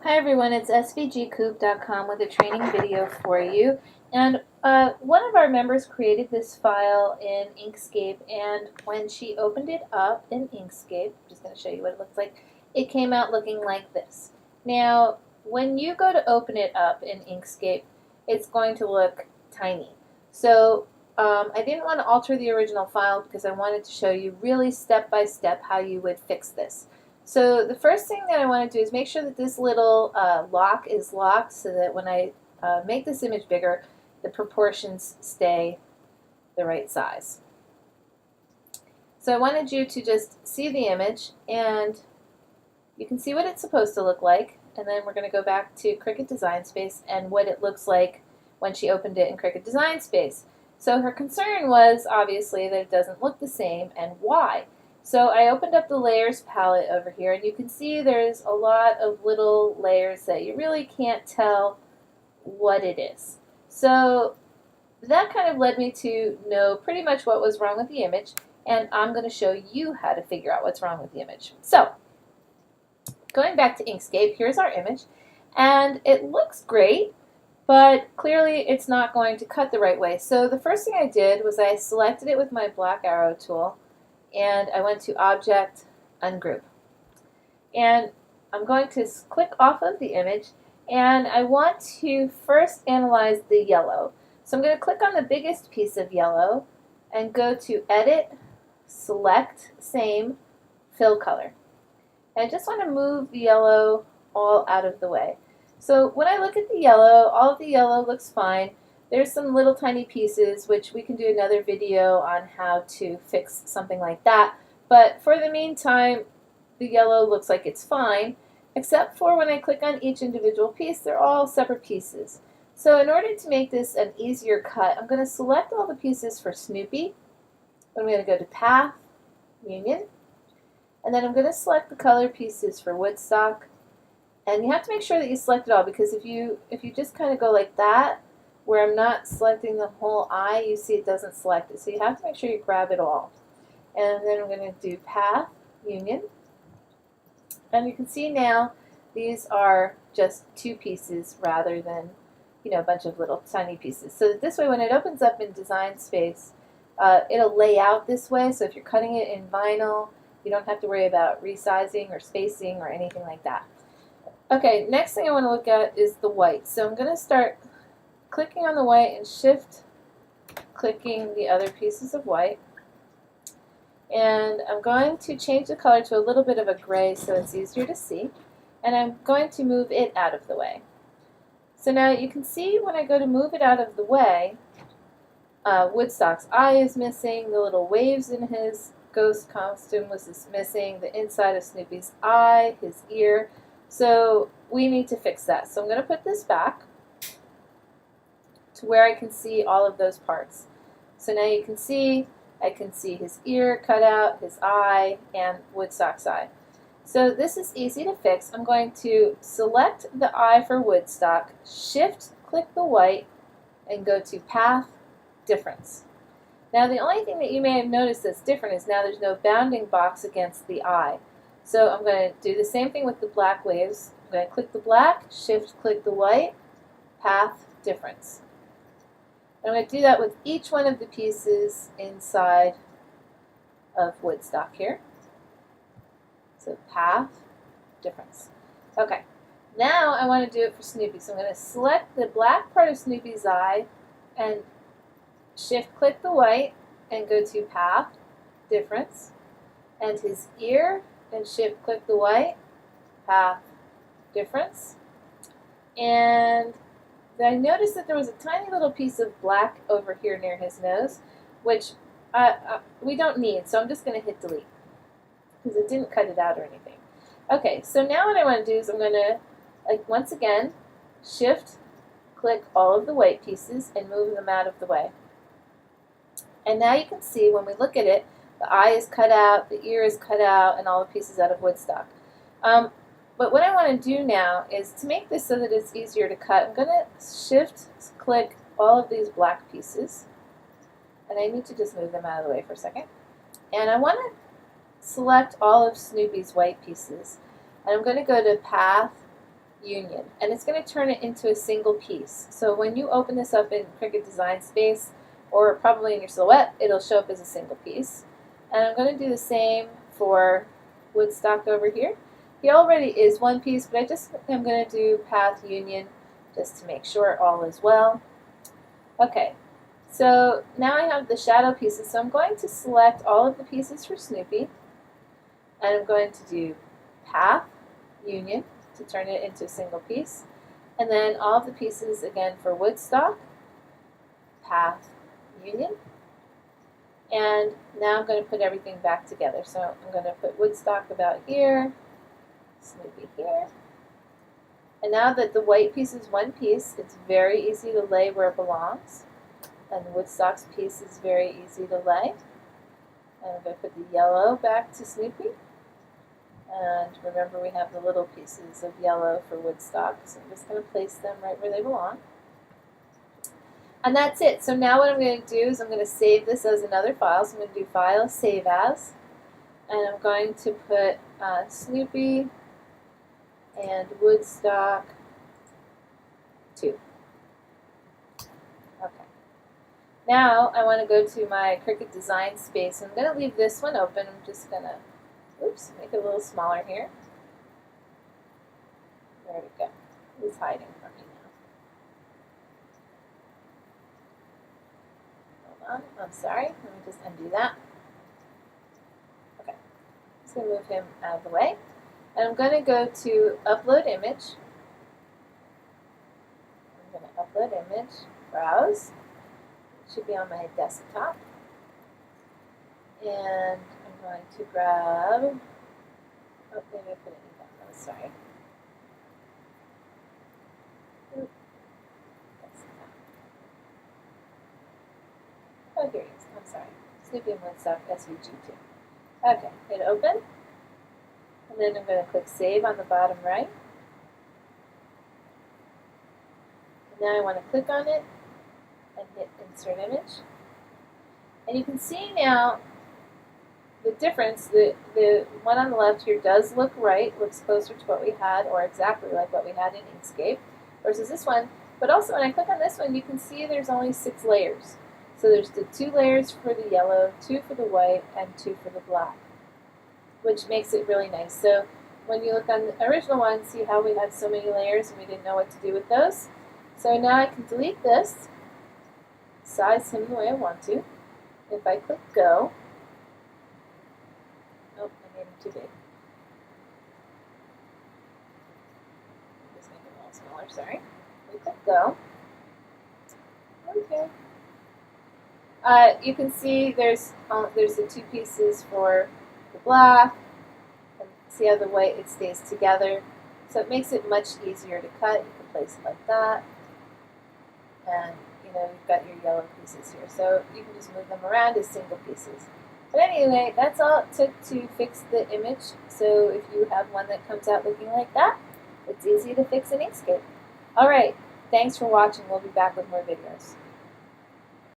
Hi everyone, it's svgcoop.com with a training video for you. And one of our members created this file in Inkscape, and when she opened it up in Inkscape, I'm just going to show you what it looks like, it came out looking like this. Now, when you go to open it up in Inkscape, it's going to look tiny. So I didn't want to alter the original file because I wanted to show you really step by step how you would fix this. So the first thing that I want to do is make sure that this little lock is locked so that when I make this image bigger, the proportions stay the right size. So I wanted you to just see the image, and you can see what it's supposed to look like, and then we're going to go back to Cricut Design Space and what it looks like when she opened it in Cricut Design Space. So her concern was obviously that it doesn't look the same, and why? So I opened up the layers palette over here, and you can see there's a lot of little layers that you really can't tell what it is. So that kind of led me to know pretty much what was wrong with the image, and I'm going to show you how to figure out what's wrong with the image. So going back to Inkscape, here's our image, and it looks great, but clearly it's not going to cut the right way. So the first thing I did was I selected it with my black arrow tool, and I went to Object, Ungroup. And I'm going to click off of the image, and I want to first analyze the yellow. So I'm going to click on the biggest piece of yellow and go to Edit, Select, Same, Fill Color. And I just want to move the yellow all out of the way. So when I look at the yellow, all of the yellow looks fine. There's some little tiny pieces, which we can do another video on how to fix something like that. But for the meantime, the yellow looks like it's fine, except for when I click on each individual piece, they're all separate pieces. So in order to make this an easier cut, I'm going to select all the pieces for Snoopy. I'm going to go to Path, Union, and then I'm going to select the color pieces for Woodstock. And you have to make sure that you select it all, because if you just kind of go like that, where I'm not selecting the whole eye, you see it doesn't select it. So you have to make sure you grab it all. And then I'm going to do Path, Union. And you can see now these are just two pieces rather than, a bunch of little tiny pieces. So that this way, when it opens up in Design Space, it'll lay out this way. So if you're cutting it in vinyl, you don't have to worry about resizing or spacing or anything like that. Okay, next thing I want to look at is the white. So I'm going to start clicking on the white and shift clicking the other pieces of white. And I'm going to change the color to a little bit of a gray so it's easier to see. And I'm going to move it out of the way. So now you can see when I go to move it out of the way, Woodstock's eye is missing, the little waves in his ghost costume was missing, the inside of Snoopy's eye, his ear. So we need to fix that. So I'm going to put this back to where I can see all of those parts. So now you can see, I can see his ear cut out, his eye, and Woodstock's eye. So this is easy to fix. I'm going to select the eye for Woodstock, shift click the white, and go to Path, Difference. Now the only thing that you may have noticed that's different is now there's no bounding box against the eye. So I'm going to do the same thing with the black waves. I'm going to click the black, shift click the white, Path, Difference. I'm going to do that with each one of the pieces inside of Woodstock here. So Path, Difference. Okay, now I want to do it for Snoopy. So I'm going to select the black part of Snoopy's eye and shift click the white and go to Path, Difference, and his ear and shift click the white, Path, Difference. And I noticed that there was a tiny little piece of black over here near his nose, which we don't need, so I'm just going to hit delete because it didn't cut it out or anything. Okay, so now what I want to do is I'm going to, once again, shift click all of the white pieces and move them out of the way. And now you can see when we look at it, the eye is cut out, the ear is cut out, and all the pieces out of Woodstock. But what I want to do now is to make this so that it's easier to cut, I'm going to shift click all of these black pieces. And I need to just move them out of the way for a second. And I want to select all of Snoopy's white pieces. And I'm going to go to Path, union, and it's going to turn it into a single piece. So when you open this up in Cricut Design Space, or probably in your silhouette, it'll show up as a single piece. And I'm going to do the same for woodstock over here. He already is one piece, but I just am going to do path union just to make sure all is well. Okay, so now I have the shadow pieces, so I'm going to select all of the pieces for Snoopy, and I'm going to do path union to turn it into a single piece, and then all of the pieces again for woodstock, path union, and now I'm going to put everything back together. So I'm going to put woodstock about here, Snoopy here, and now that the white piece is one piece, it's very easy to lay where it belongs, and the woodstock's piece is very easy to lay. And I'm going to put the yellow back to Snoopy. And remember, we have the little pieces of yellow for woodstock, so I'm just going to place them right where they belong. And that's it. So now what I'm going to do is I'm going to save this as another file. So I'm going to do File, Save As, and I'm going to put Snoopy and woodstock 2. Okay. Now I want to go to my Cricut Design Space. I'm going to leave this one open. I'm just going to oops, make it a little smaller here. There we go. It's hiding from me now. Hold on, I'm sorry. Let me just undo that. Okay, just going to move him out of the way. And I'm going to go to Upload Image. I'm going to upload image, browse. It should be on my desktop. And I'm going to grab, oh, maybe I put it in that one, sorry. Oh, here it is, I'm sorry. Snoopy and Woodstock SVG2. Okay, hit open. And then I'm going to click Save on the bottom right. And now I want to click on it and hit Insert Image. And you can see now the difference. The one on the left here does look right, looks closer to what we had, or exactly like what we had in Inkscape, versus this one. But also when I click on this one, you can see there's only 6 layers. So there's the 2 layers for the yellow, 2 for the white, and 2 for the black, which makes it really nice. So when you look on the original one, see how we had so many layers and we didn't know what to do with those. So now I can delete this, size him the way I want to. If I click Go, oh, I made him too big. Just make it a little smaller, sorry. We click Go. Okay. You can see there's the 2 pieces for the black, and see how the white, it stays together. So it makes it much easier to cut. You can place it like that. And you know, you've got your yellow pieces here. So you can just move them around as single pieces. But anyway, that's all it took to fix the image. So if you have one that comes out looking like that, it's easy to fix in Inkscape. Alright, thanks for watching. We'll be back with more videos.